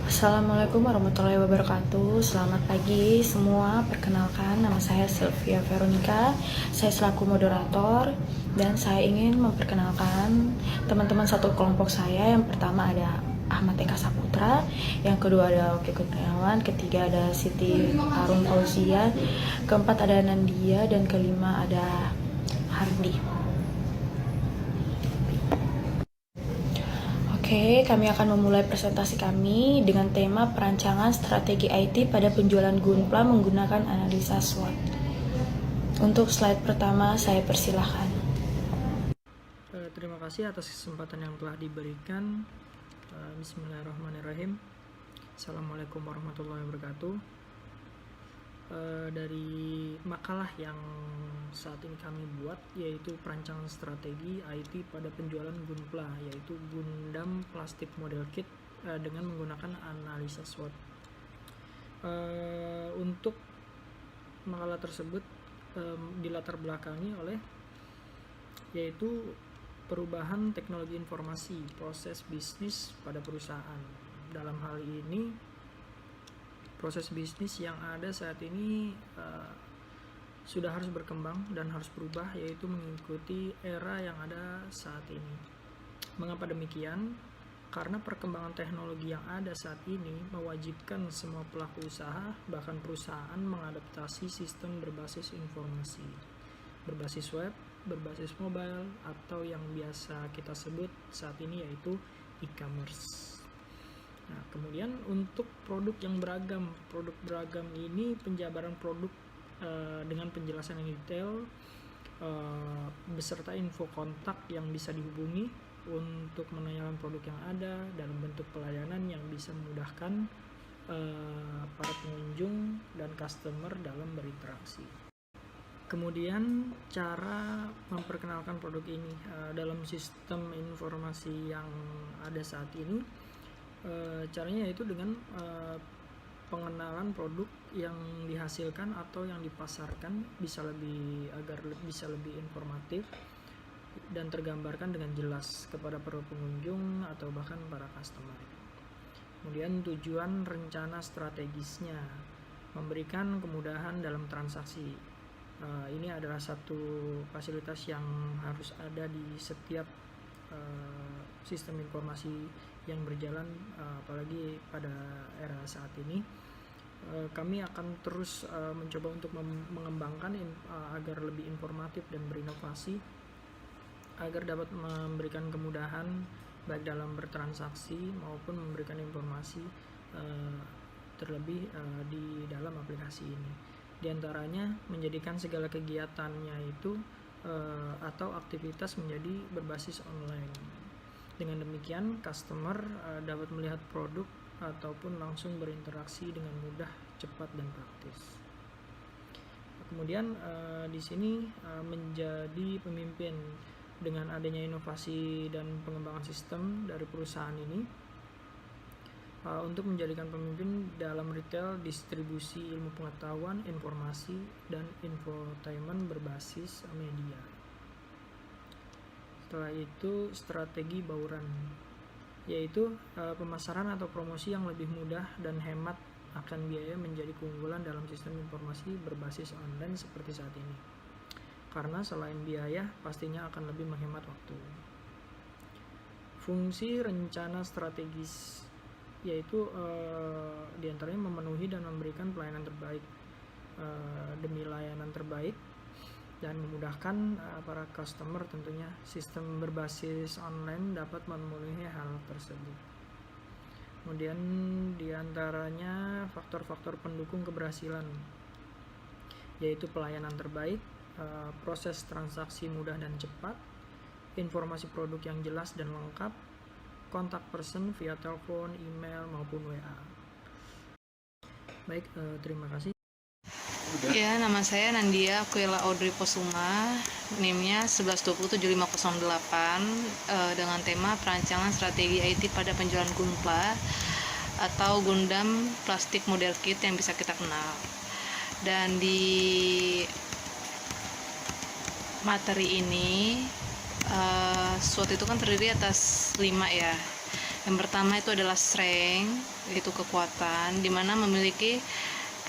Assalamualaikum warahmatullahi wabarakatuh. Selamat pagi semua. Perkenalkan, nama saya Sylvia Veronica. Saya selaku moderator dan saya ingin memperkenalkan teman-teman satu kelompok saya. Yang pertama ada Ahmad Eka Saputra, yang kedua ada Oki Kurniawan, ketiga ada Siti Harun Fauzia, keempat ada Nandia, dan kelima ada Hardi. Oke, kami akan memulai presentasi kami dengan tema perancangan strategi IT pada penjualan Gunpla menggunakan analisa SWOT. Untuk slide pertama, saya persilahkan. Terima kasih atas kesempatan yang telah diberikan. Bismillahirrahmanirrahim. Assalamualaikum warahmatullahi wabarakatuh. Dari makalah yang saat ini kami buat, yaitu perancangan strategi IT pada penjualan Gunpla, yaitu Gundam Plastic Model Kit dengan menggunakan analisa SWOT. Untuk makalah tersebut dilatar belakangi oleh yaitu perubahan teknologi informasi, proses bisnis pada perusahaan. Dalam hal ini, proses bisnis yang ada saat ini sudah harus berkembang dan harus berubah, yaitu mengikuti era yang ada saat ini. Mengapa demikian? Karena perkembangan teknologi yang ada saat ini mewajibkan semua pelaku usaha, bahkan perusahaan, mengadaptasi sistem berbasis informasi, berbasis web, berbasis mobile, atau yang biasa kita sebut saat ini yaitu e-commerce. Nah, kemudian untuk produk yang beragam ini penjabaran produk dengan penjelasan yang detail beserta info kontak yang bisa dihubungi untuk menanyakan produk yang ada dalam bentuk pelayanan yang bisa memudahkan para pengunjung dan customer dalam berinteraksi. Kemudian cara memperkenalkan produk ini dalam sistem informasi yang ada saat ini, caranya yaitu dengan pengenalan produk yang dihasilkan atau yang dipasarkan agar bisa lebih informatif dan tergambarkan dengan jelas kepada para pengunjung atau bahkan para customer. Kemudian tujuan rencana strategisnya, memberikan kemudahan dalam transaksi. Ini adalah satu fasilitas yang harus ada di setiap sistem informasi yang berjalan, apalagi pada era saat ini. Kami akan terus mencoba untuk mengembangkan agar lebih informatif dan berinovasi, agar dapat memberikan kemudahan baik dalam bertransaksi maupun memberikan informasi terlebih di dalam aplikasi ini. Di antaranya menjadikan segala kegiatannya itu atau aktivitas menjadi berbasis online. Dengan demikian, customer dapat melihat produk ataupun langsung berinteraksi dengan mudah, cepat, dan praktis. Kemudian di sini menjadi pemimpin dengan adanya inovasi dan pengembangan sistem dari perusahaan ini untuk menjadikan pemimpin dalam retail, distribusi ilmu pengetahuan, informasi, dan infotainment berbasis media. Setelah itu, strategi bauran, yaitu pemasaran atau promosi yang lebih mudah dan hemat akan biaya menjadi keunggulan dalam sistem informasi berbasis online seperti saat ini. Karena selain biaya, pastinya akan lebih menghemat waktu. Fungsi rencana strategis yaitu diantaranya memenuhi dan memberikan pelayanan terbaik demi layanan terbaik dan memudahkan para customer. Tentunya sistem berbasis online dapat memenuhi hal tersebut. Kemudian diantaranya faktor-faktor pendukung keberhasilan, yaitu pelayanan terbaik, proses transaksi mudah dan cepat, informasi produk yang jelas dan lengkap, kontak person via telepon, email, maupun WA. Baik, terima kasih. Ya, nama saya Nandia Aquila Audrey Posuma, NIM-nya 11207508, dengan tema perancangan strategi IT pada penjualan Gunpla atau Gundam Plastic Model Kit yang bisa kita kenal. Dan di materi ini SWOT itu kan terdiri atas 5 ya. Yang pertama itu adalah strength, yaitu kekuatan, di mana memiliki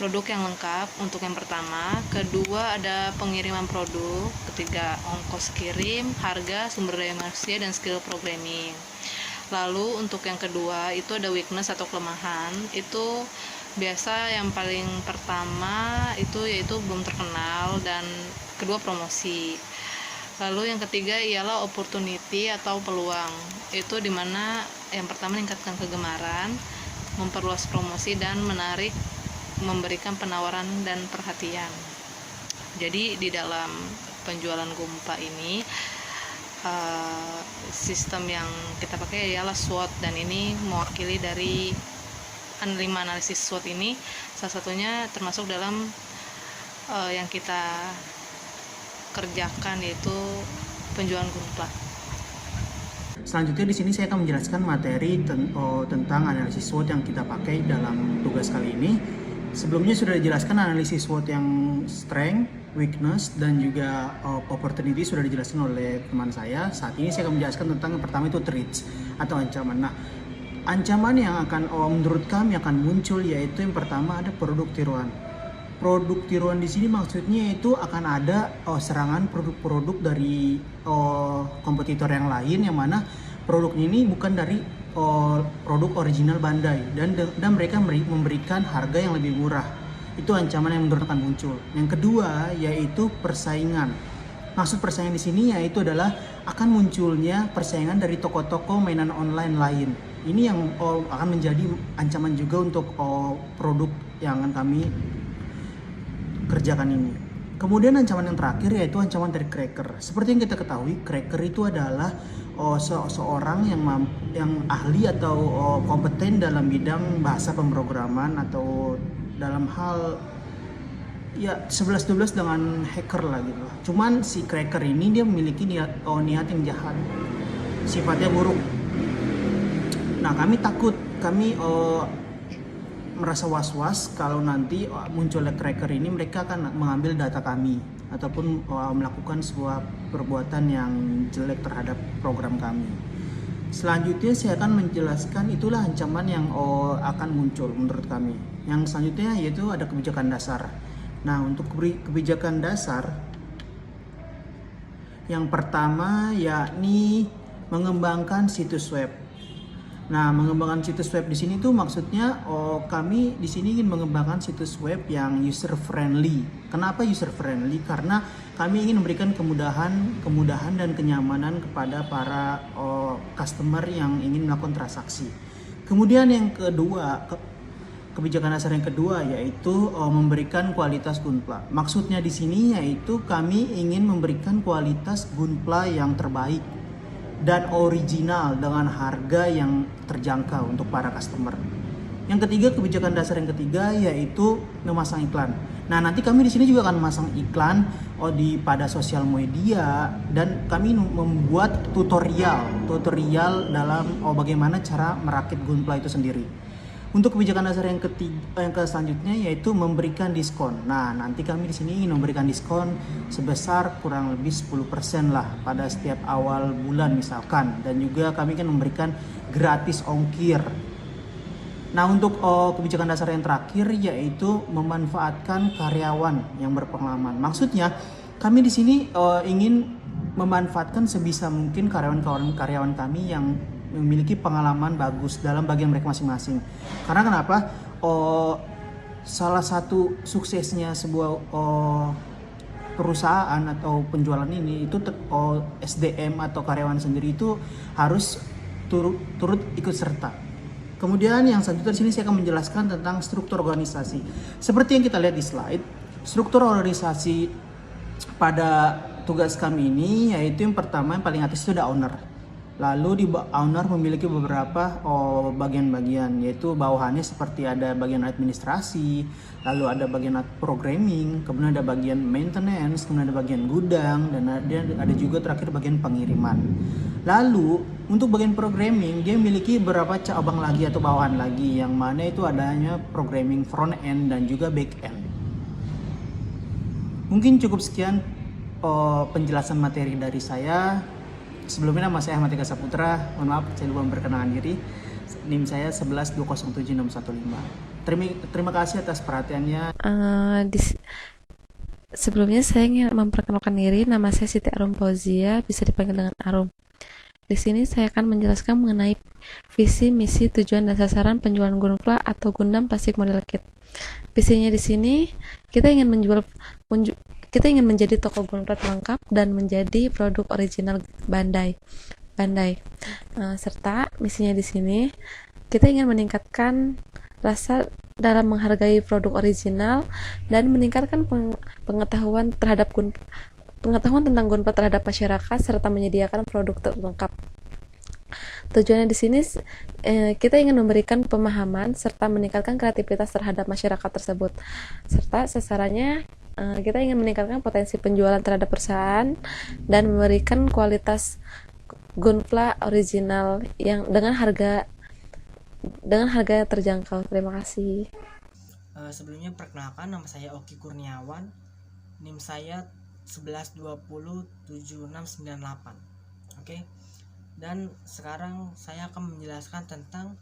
produk yang lengkap untuk yang pertama. Kedua ada pengiriman produk. Ketiga ongkos kirim, harga, sumber daya manusia, dan skill programming. Lalu untuk yang kedua itu ada weakness atau kelemahan. Itu biasa yang paling pertama itu yaitu belum terkenal, dan kedua promosi. Lalu yang ketiga ialah opportunity atau peluang. Itu dimana yang pertama meningkatkan kegemaran, memperluas promosi, dan memberikan penawaran dan perhatian. Jadi di dalam penjualan Gunpla ini sistem yang kita pakai ialah SWOT, dan ini mewakili dari 5 analisis SWOT ini. Salah satunya termasuk dalam yang kita kerjakan, yaitu penjualan Gunpla. Selanjutnya di sini saya akan menjelaskan materi tentang analisis SWOT yang kita pakai dalam tugas kali ini. Sebelumnya sudah dijelaskan analisis SWOT yang strength, weakness, dan juga opportunity sudah dijelaskan oleh teman saya. Saat ini saya akan menjelaskan tentang yang pertama itu threats atau ancaman. Nah, ancaman yang akan menurut kami akan muncul yaitu yang pertama ada produk tiruan. Produk tiruan di sini maksudnya itu akan ada serangan produk-produk dari kompetitor yang lain, yang mana produknya ini bukan dari produk original Bandai, dan mereka memberikan harga yang lebih murah. Itu ancaman yang menurut akan muncul. Yang kedua yaitu persaingan. Maksud persaingan di sini yaitu adalah akan munculnya persaingan dari toko-toko mainan online lain. Ini yang akan menjadi ancaman juga untuk produk yang akan kami kerjakan ini. Kemudian ancaman yang terakhir yaitu ancaman dari cracker. Seperti yang kita ketahui, cracker itu adalah seorang yang ahli atau kompeten dalam bidang bahasa pemrograman, atau dalam hal ya 11-12 dengan hacker lah gitu. Cuman si cracker ini dia memiliki niat yang jahat, sifatnya buruk. Nah, kami merasa was-was kalau nanti munculnya cracker ini mereka akan mengambil data kami ataupun melakukan sebuah perbuatan yang jelek terhadap program kami. Selanjutnya saya akan menjelaskan itulah ancaman yang akan muncul menurut kami. Yang selanjutnya yaitu ada kebijakan dasar. Nah, untuk kebijakan dasar yang pertama yakni mengembangkan situs web. Nah, mengembangkan situs web di sini tuh maksudnya kami di sini ingin mengembangkan situs web yang user friendly. Kenapa user friendly? Karena kami ingin memberikan kemudahan dan kenyamanan kepada para customer yang ingin melakukan transaksi. Kemudian yang kedua, kebijakan dasar yang kedua yaitu memberikan kualitas Gunpla. Maksudnya di sini yaitu kami ingin memberikan kualitas Gunpla yang terbaik dan original dengan harga yang terjangkau untuk para customer. Yang ketiga, kebijakan dasar yang ketiga yaitu memasang iklan. Nah, nanti kami di sini juga akan memasang iklan pada sosial media, dan kami membuat tutorial dalam bagaimana cara merakit Gunpla itu sendiri. Untuk kebijakan dasar yang selanjutnya yaitu memberikan diskon. Nah, nanti kami di sini ingin memberikan diskon sebesar kurang lebih 10% lah pada setiap awal bulan misalkan, dan juga kami akan memberikan gratis ongkir. Nah, untuk kebijakan dasar yang terakhir yaitu memanfaatkan karyawan yang berpengalaman. Maksudnya kami di sini ingin memanfaatkan sebisa mungkin karyawan kami yang memiliki pengalaman bagus dalam bagian mereka masing-masing. Karena kenapa? Salah satu suksesnya sebuah perusahaan atau penjualan ini itu SDM atau karyawan sendiri itu harus turut ikut serta. Kemudian yang selanjutnya di sini saya akan menjelaskan tentang struktur organisasi. Seperti yang kita lihat di slide, struktur organisasi pada tugas kami ini yaitu yang pertama, yang paling atas itu ada owner. Lalu di owner memiliki beberapa bagian-bagian, yaitu bawahannya seperti ada bagian administrasi, lalu ada bagian programming, kemudian ada bagian maintenance, kemudian ada bagian gudang, dan ada juga terakhir bagian pengiriman. Lalu untuk bagian programming dia memiliki beberapa cabang lagi atau bawahan lagi, yang mana itu adanya programming front end dan juga back end. Mungkin cukup sekian penjelasan materi dari saya. Sebelumnya nama saya Ahmad Eka Saputra, mohon maaf saya lupa memperkenalkan diri. NIM saya 112071615. Terima kasih atas perhatiannya. Sebelumnya saya ingin memperkenalkan diri. Nama saya Siti Arum Fauzia, bisa dipanggil dengan Arum. Di sini saya akan menjelaskan mengenai visi, misi, tujuan, dan sasaran penjualan Gunpla atau Gundam Plastic Model Kit. Visinya di sini kita ingin menjadi toko Gunpla lengkap dan menjadi produk original Bandai. Serta misinya di sini kita ingin meningkatkan rasa dalam menghargai produk original dan meningkatkan pengetahuan tentang Gunpla terhadap masyarakat serta menyediakan produk terlengkap. Tujuannya di sini kita ingin memberikan pemahaman serta meningkatkan kreativitas terhadap masyarakat tersebut. Serta sasarannya kita ingin meningkatkan potensi penjualan terhadap perusahaan dan memberikan kualitas Gunpla original yang dengan harga terjangkau. Terima kasih. Sebelumnya perkenalkan, nama saya Oki Kurniawan, NIM saya 112071698. Oke. Dan sekarang saya akan menjelaskan tentang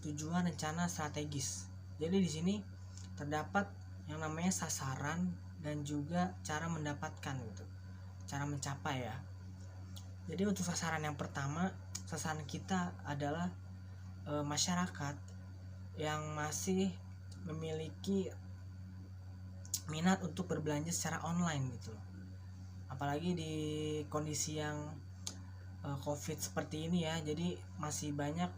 tujuan rencana strategis. Jadi di sini terdapat yang namanya sasaran dan juga cara mendapatkan gitu. Cara mencapai ya. Jadi untuk sasaran yang pertama, sasaran kita adalah masyarakat yang masih memiliki minat untuk berbelanja secara online gitu. Apalagi di kondisi yang COVID seperti ini ya, jadi masih banyak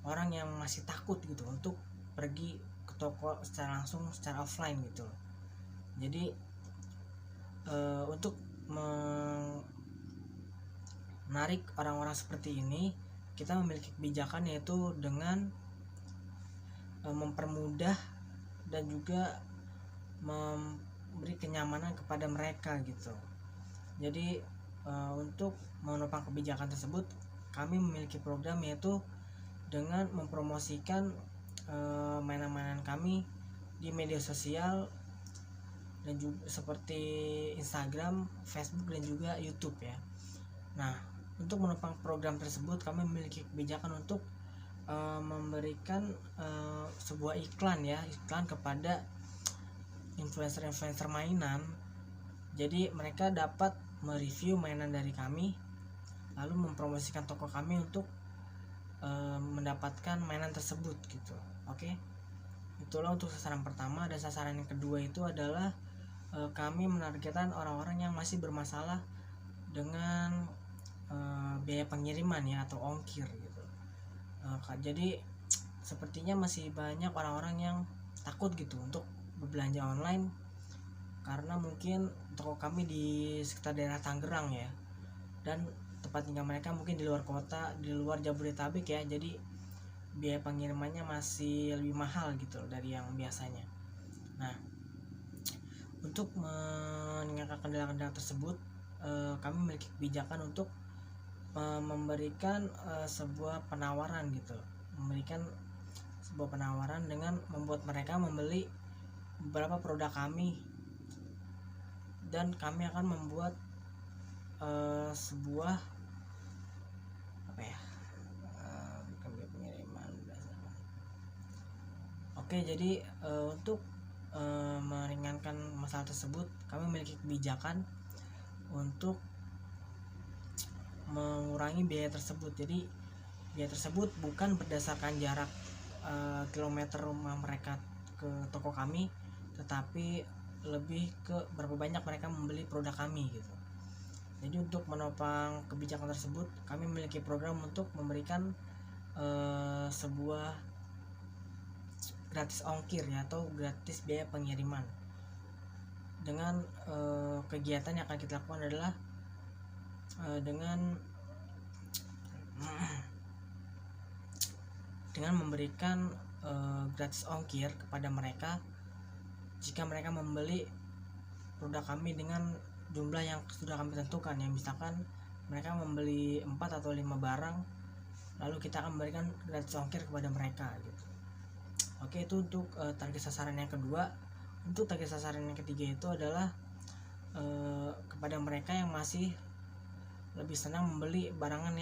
orang yang masih takut gitu untuk pergi ke toko secara langsung, secara offline gitu. Jadi untuk menarik orang-orang seperti ini, kita memiliki kebijakan yaitu dengan mempermudah dan juga memberi kenyamanan kepada mereka gitu. Jadi untuk menopang kebijakan tersebut, kami memiliki program yaitu dengan mempromosikan mainan-mainan kami di media sosial dan juga seperti Instagram, Facebook, dan juga YouTube ya. Nah, untuk menopang program tersebut, kami memiliki kebijakan untuk memberikan sebuah iklan kepada influencer mainan. Jadi mereka dapat mereview mainan dari kami, lalu mempromosikan toko kami untuk mendapatkan mainan tersebut gitu. Oke. Itulah untuk sasaran pertama. Dan sasaran yang kedua itu adalah kami menargetkan orang-orang yang masih bermasalah dengan biaya pengiriman ya, atau ongkir gitu. Jadi sepertinya masih banyak orang-orang yang takut gitu untuk berbelanja online, karena mungkin toko kami di sekitar daerah Tangerang ya, dan tempat tinggal mereka mungkin di luar kota, di luar Jabodetabek ya. Jadi biaya pengirimannya masih lebih mahal gitu dari yang biasanya. Nah, untuk meningkatkan kendala-kendala tersebut, kami memiliki kebijakan untuk memberikan sebuah penawaran gitu, dengan membuat mereka membeli beberapa produk kami, dan kami akan membuat sebuah pengiriman. Oke, jadi untuk meringankan masalah tersebut, kami memiliki kebijakan untuk mengurangi biaya tersebut. Jadi biaya tersebut bukan berdasarkan jarak kilometer rumah mereka ke toko kami, tetapi lebih ke berapa banyak mereka membeli produk kami gitu. Jadi untuk menopang kebijakan tersebut, kami memiliki program untuk memberikan sebuah gratis ongkir ya, atau gratis biaya pengiriman. Dengan kegiatan yang akan kita lakukan adalah dengan memberikan gratis ongkir kepada mereka jika mereka membeli produk kami dengan jumlah yang sudah kami tentukan ya. Misalkan mereka membeli 4 atau 5 barang, lalu kita akan memberikan gratis ongkir kepada mereka gitu. Oke, itu untuk target sasaran yang kedua. Untuk target sasaran yang ketiga itu adalah kepada mereka yang masih lebih senang membeli barang-barang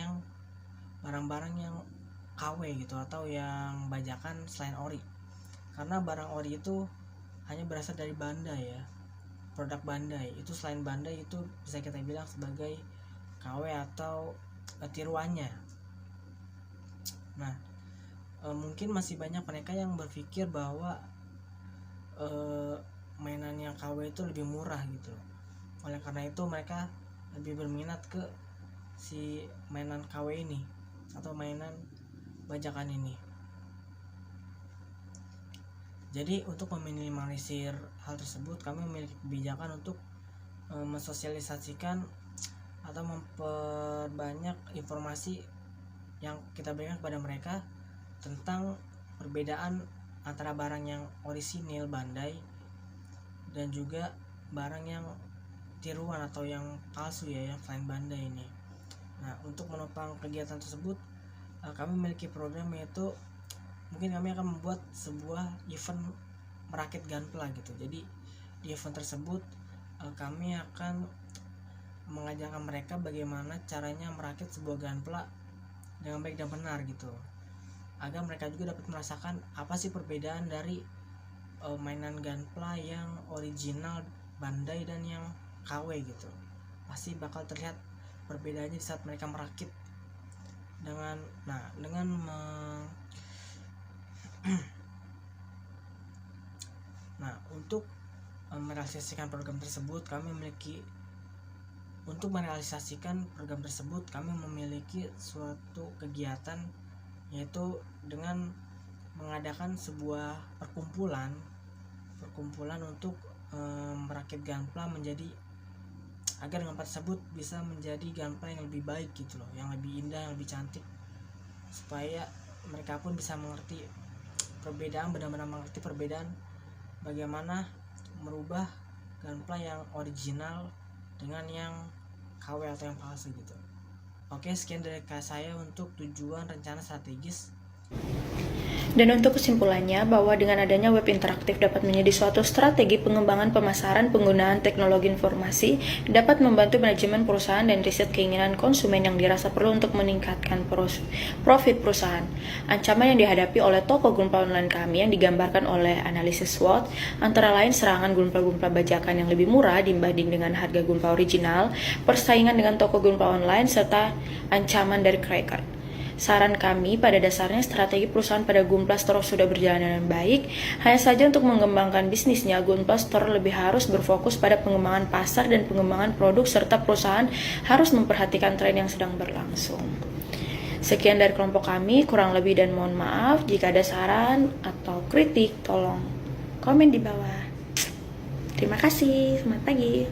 yang KW gitu atau yang bajakan selain ori. Karena barang ori itu hanya berasal dari Bandai ya, produk Bandai. Itu selain Bandai itu bisa kita bilang sebagai KW atau tiruannya. Nah, mungkin masih banyak mereka yang berpikir bahwa mainan yang KW itu lebih murah gitu. Oleh karena itu mereka lebih berminat ke si mainan KW ini atau mainan bajakan ini. Jadi untuk meminimalisir hal tersebut, kami memiliki kebijakan untuk mensosialisasikan atau memperbanyak informasi yang kita berikan kepada mereka tentang perbedaan antara barang yang orisinil Bandai dan juga barang yang tiruan atau yang palsu ya, yang selain Bandai ini. Nah, untuk menopang kegiatan tersebut, kami memiliki program, yaitu mungkin kami akan membuat sebuah event merakit gunpla gitu. Jadi di event tersebut kami akan mengajarkan mereka bagaimana caranya merakit sebuah gunpla dengan baik dan benar gitu, agar mereka juga dapat merasakan apa sih perbedaan dari mainan gunpla yang original Bandai dan yang KW gitu. Pasti bakal terlihat perbedaannya di saat mereka merakit dengan untuk merealisasikan program tersebut kami memiliki suatu kegiatan, yaitu dengan mengadakan sebuah perkumpulan untuk merakit gunpla agar gunpla tersebut bisa menjadi gunpla yang lebih baik gitu loh, yang lebih indah, yang lebih cantik, supaya mereka pun bisa mengerti benar-benar mengerti perbedaan bagaimana merubah gunpla yang original dengan yang KW atau yang palsu gitu. Oke, sekian dari saya untuk tujuan rencana strategis. Dan untuk kesimpulannya, bahwa dengan adanya web interaktif dapat menjadi suatu strategi pengembangan pemasaran penggunaan teknologi informasi, dapat membantu manajemen perusahaan dan riset keinginan konsumen yang dirasa perlu untuk meningkatkan profit perusahaan. Ancaman yang dihadapi oleh toko gunpla online kami yang digambarkan oleh analisis SWOT, antara lain serangan gunpla-gunpla bajakan yang lebih murah dibanding dengan harga gunpla original, persaingan dengan toko gunpla online, serta ancaman dari cracker. Saran kami pada dasarnya strategi perusahaan pada Gunpla Store sudah berjalan dengan baik. Hanya saja untuk mengembangkan bisnisnya, Gunpla Store lebih harus berfokus pada pengembangan pasar dan pengembangan produk, serta perusahaan harus memperhatikan tren yang sedang berlangsung. Sekian dari kelompok kami, kurang lebih dan mohon maaf. Jika ada saran atau kritik, tolong komen di bawah. Terima kasih, selamat pagi.